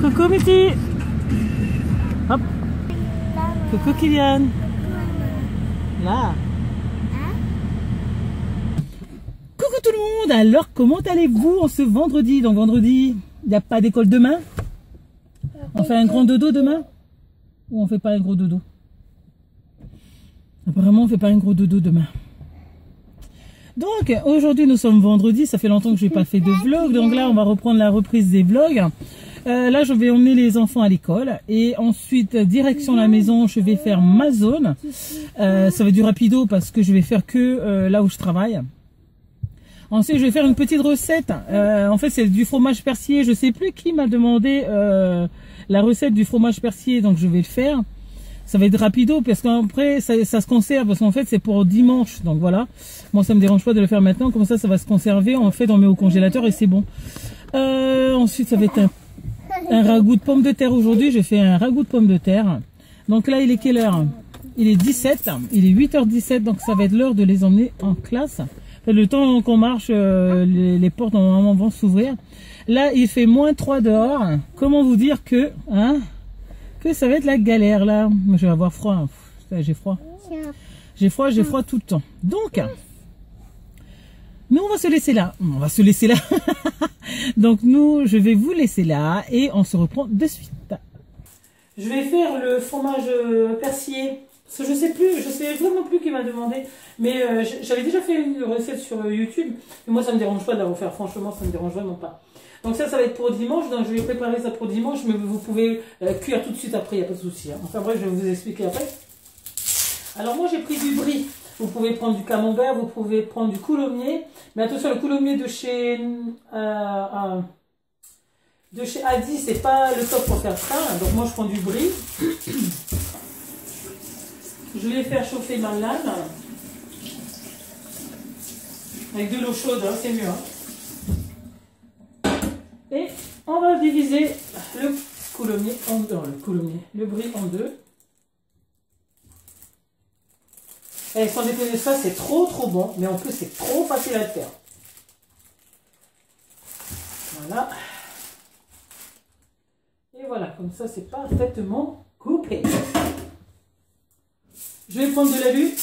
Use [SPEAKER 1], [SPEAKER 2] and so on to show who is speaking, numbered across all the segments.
[SPEAKER 1] Coucou Betty. Hop. Coucou Kylian. Là. Coucou tout le monde. Alors comment allez-vous en ce vendredi? Donc vendredi, il n'y a pas d'école demain? On fait un grand dodo demain? Ou on fait pas un gros dodo? Apparemment on fait pas un gros dodo demain. Donc aujourd'hui nous sommes vendredi, ça fait longtemps que je n'ai pas fait de vlog, donc là on va reprendre la reprise des vlogs. Là je vais emmener les enfants à l'école et ensuite direction la maison, je vais faire ma zone. Ça va être du rapido parce que je vais faire que là où je travaille. Ensuite je vais faire une petite recette, en fait c'est du fromage persillé, je sais plus qui m'a demandé la recette du fromage persillé, donc je vais le faire. Ça va être rapido parce qu'après ça se conserve, parce qu'en fait c'est pour dimanche, donc voilà. Moi ça me dérange pas de le faire maintenant, comme ça va se conserver, en fait on met au congélateur et c'est bon. Ensuite ça va être un ragoût de pommes de terre aujourd'hui, j'ai fait un ragoût de pommes de terre. Donc là il est quelle heure? Il est 17, il est 8h17, donc ça va être l'heure de les emmener en classe. Le temps qu'on marche, les portes normalement vont s'ouvrir. Là il fait -3 dehors, comment vous dire que... hein, que ça va être la galère là. Je vais avoir froid. J'ai froid. J'ai froid tout le temps. Donc, nous on va se laisser là. On va se laisser là. Donc nous, je vais vous laisser là et on se reprend de suite. Je vais faire le fromage persillé. Parce que je sais vraiment plus qui m'a demandé. Mais j'avais déjà fait une recette sur YouTube. Et moi ça me dérange pas de la refaire. Franchement, ça me dérange vraiment pas. Donc ça va être pour dimanche, donc je vais préparer ça pour dimanche, mais vous pouvez cuire tout de suite après, il n'y a pas de souci. Hein. Enfin bref, je vais vous expliquer après. Alors moi j'ai pris du brie, vous pouvez prendre du camembert, vous pouvez prendre du coulommiers, mais attention, le coulommiers de chez Aldi, c'est pas le top pour faire ça, donc moi je prends du brie. Je vais faire chauffer ma lame, avec de l'eau chaude, hein, c'est mieux. Hein. Et on va diviser le coulommiers en deux, le brie en deux. Et sans déconner, ça c'est trop bon, mais en plus c'est trop facile à faire. Voilà. Et voilà, comme ça c'est parfaitement coupé. Je vais prendre de l'alu.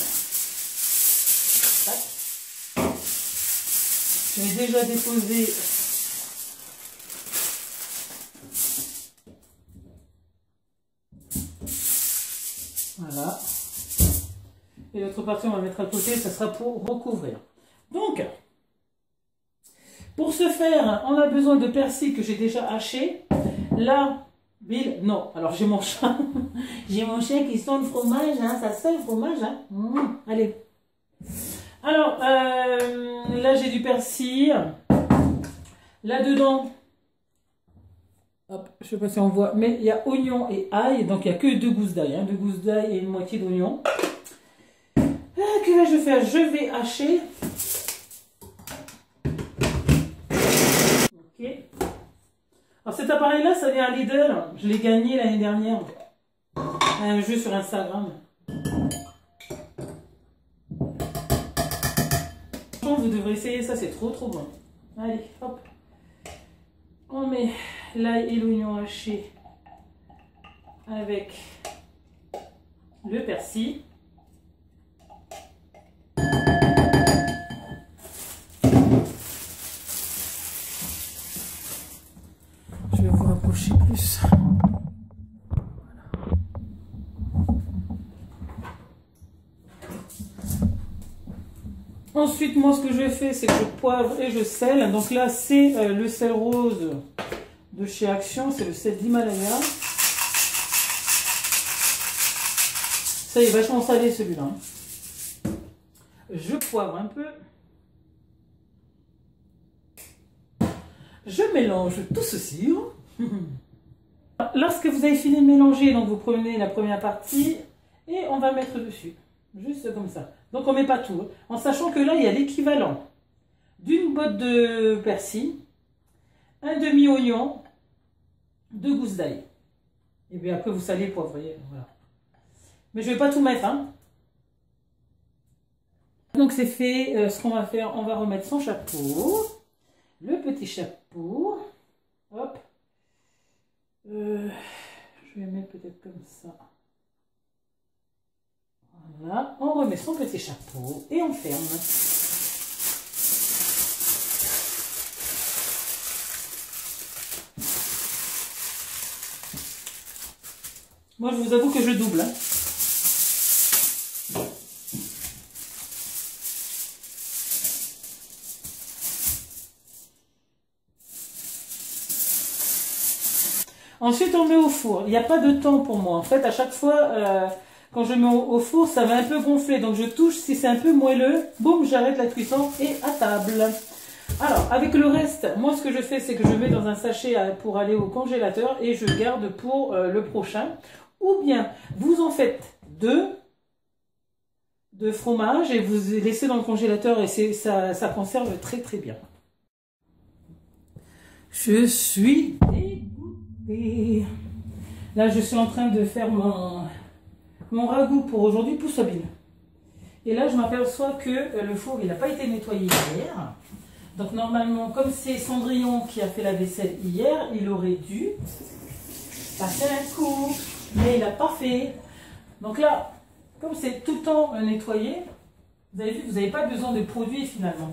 [SPEAKER 1] Je vais déjà déposer. Voilà. Et l'autre partie, on va mettre à côté, ça sera pour recouvrir. Donc, pour ce faire, on a besoin de persil que j'ai déjà haché. Là, Bill, non. Alors, j'ai mon chat. J'ai mon chien qui sent le fromage, hein. Ça sent le fromage, hein. Allez. Alors, là, j'ai du persil. Là-dedans, hop, je ne sais pas si on voit, mais il y a oignon et ail, donc il n'y a que 2 gousses d'ail, hein, 2 gousses d'ail et une moitié d'oignon. Que vais-je faire? Je vais hacher. Ok. Alors cet appareil-là, ça vient à Lidl, je l'ai gagné l'année dernière, un jeu sur Instagram. Vous devrez essayer ça, c'est trop bon. Allez, hop. On met l'ail et l'oignon haché avec le persil. Je vais vous rapprocher plus. Ensuite, moi, ce que je fais, c'est que je poivre et je sel. Donc là, c'est le sel rose de chez Action. C'est le sel d'Himalaya. Ça, il est vachement salé, celui-là. Je poivre un peu. Je mélange tout ceci. Lorsque vous avez fini de mélanger, donc vous prenez la première partie et on va mettre dessus. Juste comme ça. Donc on ne met pas tout. En sachant que là, il y a l'équivalent d'une botte de persil, un demi-oignon, 2 gousses d'ail. Et bien après, vous salez, poivrez. Voilà. Mais je ne vais pas tout mettre. Hein. Donc c'est fait. Ce qu'on va faire, on va remettre son chapeau. Le petit chapeau. Hop. comme ça. Voilà, on remet son petit chapeau et on ferme. Moi, je vous avoue que je double. Hein. Ensuite, on met au four. Il n'y a pas de temps pour moi. En fait, à chaque fois, quand je mets au four, ça va un peu gonfler. Donc, je touche. Si c'est un peu moelleux, boum, j'arrête la cuisson et à table. Alors, avec le reste, moi, ce que je fais, c'est que je mets dans un sachet pour aller au congélateur et je garde pour le prochain. Ou bien, vous en faites deux de fromage et vous laissez dans le congélateur et ça conserve très très bien. Je suis dégoûtée. Là, je suis en train de faire mon ragoût pour aujourd'hui, poussabile. Et là, je m'aperçois que le four, il n'a pas été nettoyé hier. Donc, normalement, comme c'est Cendrillon qui a fait la vaisselle hier, il aurait dû passer un coup. Mais il n'a pas fait. Donc là, comme c'est tout le temps nettoyé, vous avez vu, vous n'avez pas besoin de produits finalement.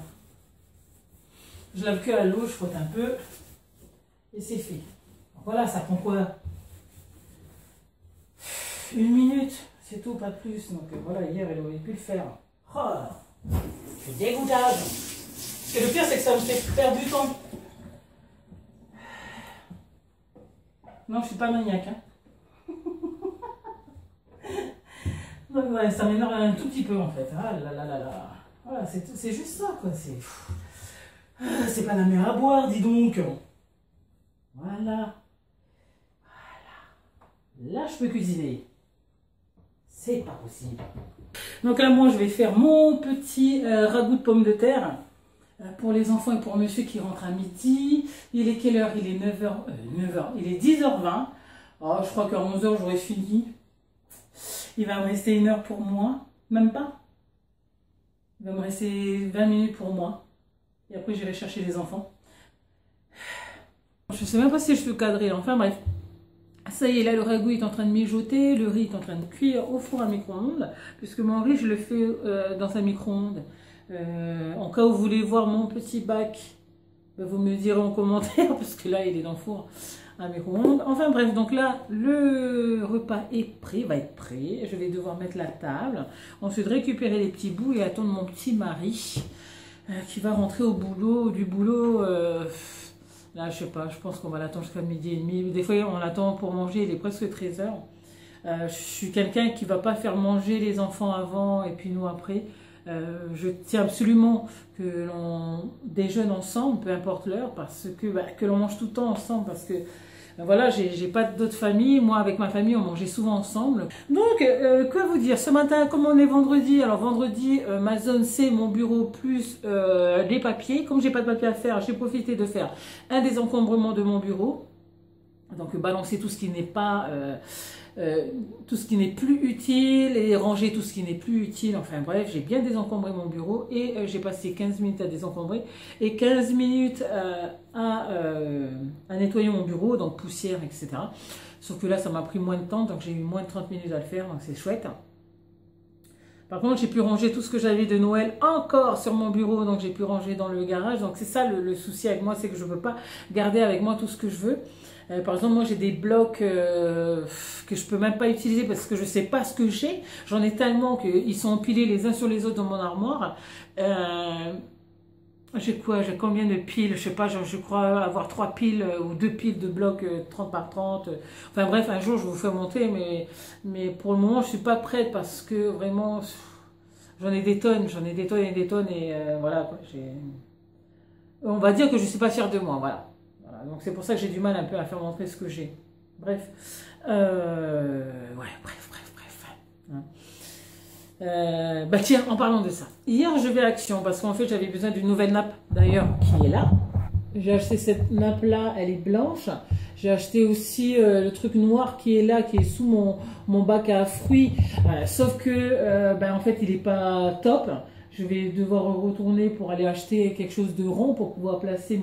[SPEAKER 1] Je lave que à l'eau, je frotte un peu. Et c'est fait. Voilà, ça prend quoi? 1 minute, c'est tout, pas plus. Donc voilà, hier, elle aurait pu le faire. Oh, je suis dégoûtage. Parce que le pire, c'est que ça me fait perdre du temps. Non, je ne suis pas maniaque. Hein. Donc ouais, ça m'énerve un tout petit peu en fait. Ah là là là là. Voilà, c'est juste ça quoi. C'est pas la mer à boire, dis donc. Voilà. Voilà. Là, je peux cuisiner. C'est pas possible. Donc là, moi, je vais faire mon petit ragoût de pommes de terre pour les enfants et pour monsieur qui rentre à midi. Il est quelle heure? Il est 9h. Il est 10h20. Oh, je crois qu'à 11h, j'aurai fini. Il va me rester 1 heure pour moi. Même pas. Il va me rester 20 minutes pour moi. Et après, j'irai chercher les enfants. Je ne sais même pas si je peux cadrer. Enfin bref. Ça y est, là, le ragoût est en train de mijoter. Le riz est en train de cuire au four à micro-ondes. Puisque mon riz, je le fais dans un micro-ondes. En cas où vous voulez voir mon petit bac, vous me direz en commentaire. Parce que là, il est dans le four à micro-ondes. Enfin bref, donc là, le repas est prêt, va être prêt. Je vais devoir mettre la table. Ensuite, récupérer les petits bouts et attendre mon petit mari qui va rentrer au boulot, du boulot. Là, je sais pas, je pense qu'on va l'attendre jusqu'à 12h30. Des fois, on l'attend pour manger, il est presque 13h. Je suis quelqu'un qui va pas faire manger les enfants avant et puis nous après. Je tiens absolument que l'on déjeune ensemble, peu importe l'heure, parce que l'on mange tout le temps ensemble, parce que voilà, j'ai pas d'autres familles. Moi, avec ma famille, on mangeait souvent ensemble. Donc, que vous dire? Ce matin, comme on est vendredi, alors vendredi, ma zone c'est mon bureau plus les papiers. Comme j'ai pas de papier à faire, j'ai profité de faire un désencombrement de mon bureau. Donc, balancer tout ce qui n'est pas... tout ce qui n'est plus utile et ranger tout ce qui n'est plus utile. Enfin bref, j'ai bien désencombré mon bureau et j'ai passé 15 minutes à désencombrer et 15 minutes à nettoyer mon bureau, donc poussière, etc. Sauf que là, ça m'a pris moins de temps, donc j'ai eu moins de 30 minutes à le faire, donc c'est chouette. Par contre, j'ai pu ranger tout ce que j'avais de Noël encore sur mon bureau, donc j'ai pu ranger dans le garage. Donc c'est ça le souci avec moi, c'est que je ne peux pas garder avec moi tout ce que je veux. Par exemple, moi j'ai des blocs que je peux même pas utiliser parce que je sais pas ce que j'ai. J'en ai tellement qu'ils sont empilés les uns sur les autres dans mon armoire. J'ai quoi? J'ai combien de piles? Je sais pas, je crois avoir 3 piles ou 2 piles de blocs 30 par 30. Enfin bref, un jour je vous fais monter, mais pour le moment je suis pas prête parce que vraiment j'en ai des tonnes et des tonnes et voilà quoi. On va dire que je suis pas fière de moi, voilà. Donc c'est pour ça que j'ai du mal un peu à faire montrer ce que j'ai. Bref. Ouais, bref. Hein. Bah tiens, en parlant de ça. Hier, je vais à Action parce qu'en fait, j'avais besoin d'une nouvelle nappe, d'ailleurs, qui est là. J'ai acheté cette nappe-là, elle est blanche. J'ai acheté aussi le truc noir qui est là, qui est sous mon bac à fruits. Sauf que, en fait, il n'est pas top. Je vais devoir retourner pour aller acheter quelque chose de rond pour pouvoir placer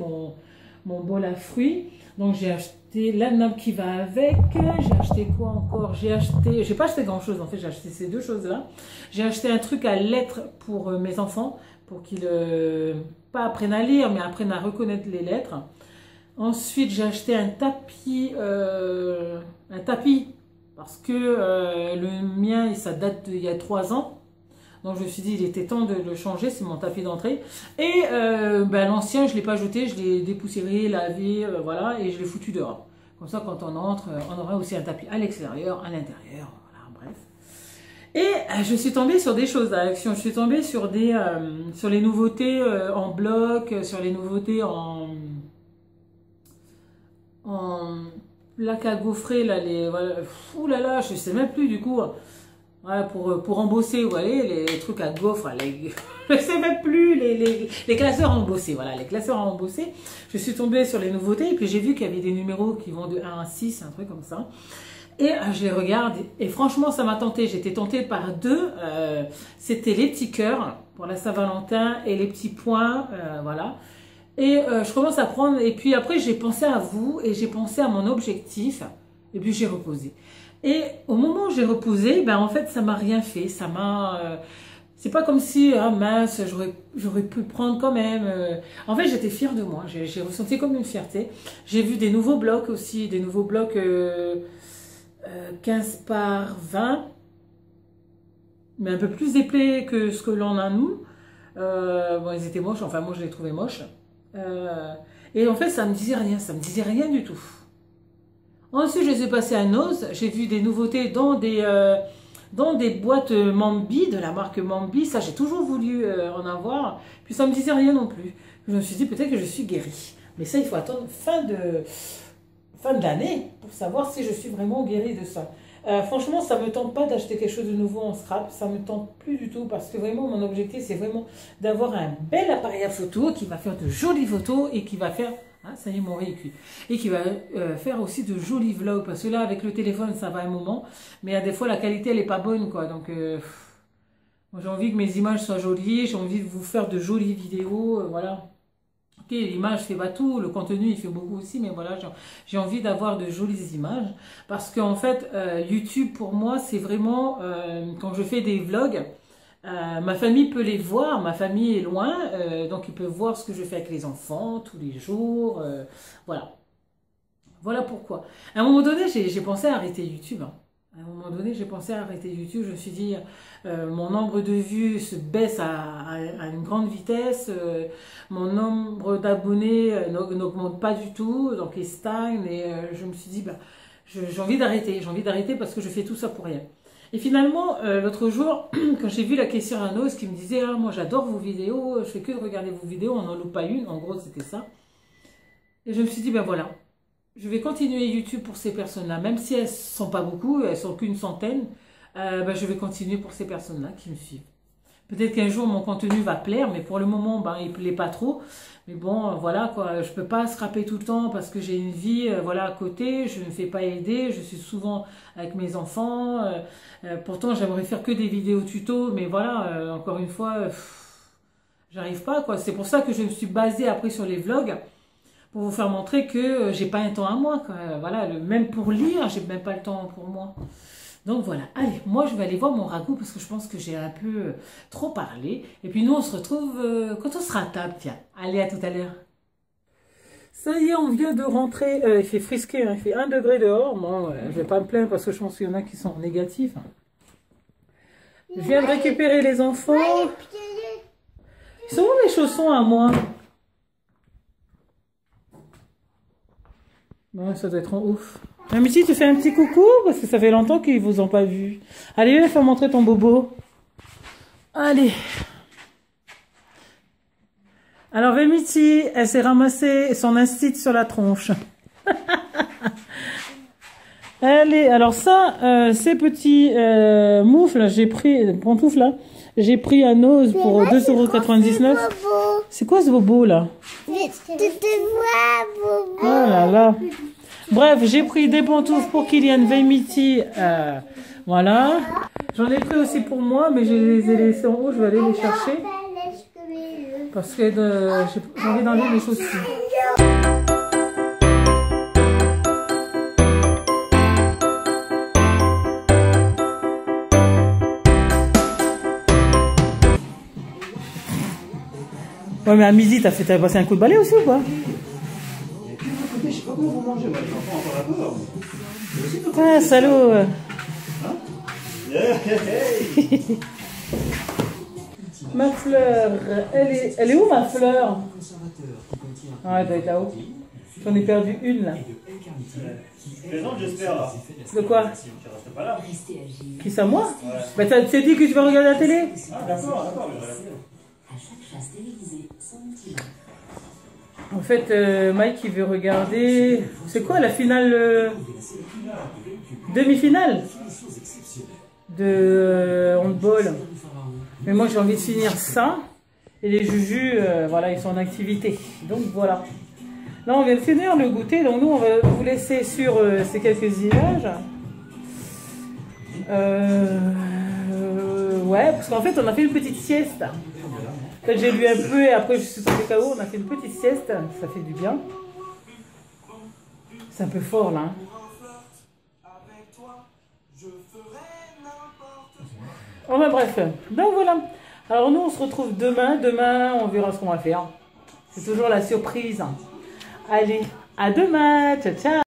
[SPEAKER 1] mon bol à fruits. Donc j'ai acheté la nappe qui va avec. J'ai acheté quoi encore? J'ai pas acheté grand chose en fait, j'ai acheté ces deux choses-là. J'ai acheté un truc à lettres pour mes enfants, pour qu'ils pas apprennent à lire, mais apprennent à reconnaître les lettres. Ensuite, j'ai acheté un tapis, parce que le mien, ça date d'il y a 3 ans. Donc je me suis dit, il était temps de le changer, c'est mon tapis d'entrée. Et l'ancien, je ne l'ai pas jeté, je l'ai dépoussiéré, lavé, voilà, et je l'ai foutu dehors. Comme ça, quand on entre, on aura aussi un tapis à l'extérieur, à l'intérieur, voilà, bref. Et je suis tombée sur des choses à Action. Je suis tombée sur sur les nouveautés en bloc, sur les nouveautés en plaque à gaufrer, là, voilà. Ouh là là, je sais même plus du coup. Voilà, pour embosser, vous voyez, les trucs à gaufres, je ne sais même plus, les classeurs à embosser, voilà, les classeurs à embosser. Je suis tombée sur les nouveautés et puis j'ai vu qu'il y avait des numéros qui vont de 1 à 6, un truc comme ça. Et je les regarde et franchement, ça m'a tenté. J'étais tentée par deux. C'était les petits cœurs pour la Saint-Valentin et les petits points, voilà. Et je commence à prendre, et puis après j'ai pensé à vous et j'ai pensé à mon objectif et puis j'ai reposé. Et au moment où j'ai reposé, ben en fait ça m'a rien fait, ça m'a... c'est pas comme si, ah mince, j'aurais pu prendre quand même. En fait j'étais fière de moi, j'ai ressenti comme une fierté. J'ai vu des nouveaux blocs aussi, des nouveaux blocs 15 par 20, mais un peu plus épais que ce que l'on a nous. Bon, ils étaient moches, enfin moi je les trouvais moches. Et en fait ça me disait rien du tout. Ensuite je suis passée à Nose, j'ai vu des nouveautés dans des boîtes Mambi, de la marque Mambi. Ça j'ai toujours voulu en avoir, puis ça me disait rien non plus. Je me suis dit peut-être que je suis guérie, mais ça il faut attendre fin de l'année pour savoir si je suis vraiment guérie de ça. Franchement, ça ne me tente pas d'acheter quelque chose de nouveau en scrap. Ça ne me tente plus du tout parce que vraiment, mon objectif, c'est vraiment d'avoir un bel appareil à photo qui va faire de jolies photos et qui va faire... Ah, ça y est, mon riz est cuit. Et qui va faire aussi de jolis vlogs. Parce que là, avec le téléphone, ça va un moment. Mais des fois, la qualité, elle n'est pas bonne, quoi. Donc, j'ai envie que mes images soient jolies. J'ai envie de vous faire de jolies vidéos. Voilà. Ok, l'image fait pas tout, le contenu il fait beaucoup aussi, mais voilà, j'ai envie d'avoir de jolies images parce qu'en fait, YouTube pour moi c'est vraiment, quand je fais des vlogs, ma famille peut les voir, ma famille est loin, donc ils peuvent voir ce que je fais avec les enfants tous les jours, voilà. Voilà pourquoi. À un moment donné, j'ai pensé à arrêter YouTube, hein. À un moment donné, j'ai pensé à arrêter YouTube. Je me suis dit, mon nombre de vues se baisse à une grande vitesse. Mon nombre d'abonnés n'augmente pas du tout. Donc, il stagne. Et je me suis dit, bah, j'ai envie d'arrêter. J'ai envie d'arrêter parce que je fais tout ça pour rien. Et finalement, l'autre jour, quand j'ai vu la caissière à Nose qui me disait, ah, moi, j'adore vos vidéos. Je fais que de regarder vos vidéos. On n'en loupe pas une. En gros, c'était ça. Et je me suis dit, ben voilà. Je vais continuer YouTube pour ces personnes-là, même si elles ne sont pas beaucoup, elles sont qu'une centaine, je vais continuer pour ces personnes-là qui me suivent. Peut-être qu'un jour mon contenu va plaire, mais pour le moment, il ne plaît pas trop. Mais bon, voilà quoi, je ne peux pas scraper tout le temps parce que j'ai une vie voilà, à côté, je ne me fais pas aider, je suis souvent avec mes enfants. Pourtant, j'aimerais faire que des vidéos tuto, mais voilà, encore une fois, j'arrive pas quoi. C'est pour ça que je me suis basée après sur les vlogs. Pour vous faire montrer que j'ai pas un temps à moi, quoi. Voilà, même pour lire, j'ai même pas le temps pour moi. Donc voilà, allez, moi je vais aller voir mon ragoût parce que je pense que j'ai un peu trop parlé. Et puis nous on se retrouve quand on sera à table, tiens. Allez, à tout à l'heure. Ça y est, on vient de rentrer, il fait frisquer, hein, il fait 1 degré dehors. Moi, je vais pas me plaindre parce que je pense qu'il y en a qui sont négatifs. Je viens de récupérer les enfants. Ils sont où mes chaussons à moi? Ouais, ça doit être en ouf. Amici, tu fais un petit coucou parce que ça fait longtemps qu'ils vous ont pas vu. Allez, viens faire montrer ton bobo. Allez. Alors, Vémiti, elle s'est ramassée son instit sur la tronche. Allez, alors ça, ces petits moufles, j'ai pris, pantoufles là, j'ai pris à Nose pour 2,99 €. C'est quoi ce bobo là? Oh là là. Bref, j'ai pris des pantoufles pour Kylian Vémiti. Voilà. J'en ai pris aussi pour moi, mais je les ai laissés en haut. Je vais aller les chercher. Parce que j'ai envie d'enlever mes chaussures. Ouais, mais à midi, t'as passé un coup de balai aussi ou quoi?
[SPEAKER 2] Écoutez, je sais pas comment vous mangez, moi, les enfants encore la peur.
[SPEAKER 1] Ah, salaud.
[SPEAKER 2] Hein? Hey.
[SPEAKER 1] Ma fleur, elle est où ma fleur? Ah, elle doit être là-haut. J'en ai perdu une là.
[SPEAKER 2] Présente, j'espère, là.
[SPEAKER 1] De quoi?
[SPEAKER 2] Tu restes pas là.
[SPEAKER 1] Qui ça, moi?
[SPEAKER 2] Ouais.
[SPEAKER 1] Bah, t'as dit que tu vas regarder la télé?
[SPEAKER 2] Ah, d'accord, mais je regarde.
[SPEAKER 1] En fait, Mike il veut regarder. C'est quoi la finale demi-finale de handball. Mais moi j'ai envie de finir ça. Et les jujus, voilà, ils sont en activité. Donc voilà. Là on vient de finir le goûter. Donc nous on va vous laisser sur ces quelques images. Ouais, parce qu'en fait on a fait une petite sieste. En fait, j'ai lu un peu et après je suis tombée KO. On a fait une petite sieste, ça fait du bien. C'est un peu fort là. Hein. Oh bah bref, donc voilà. Alors nous on se retrouve demain. Demain on verra ce qu'on va faire. C'est toujours la surprise. Allez, à demain. Ciao ciao.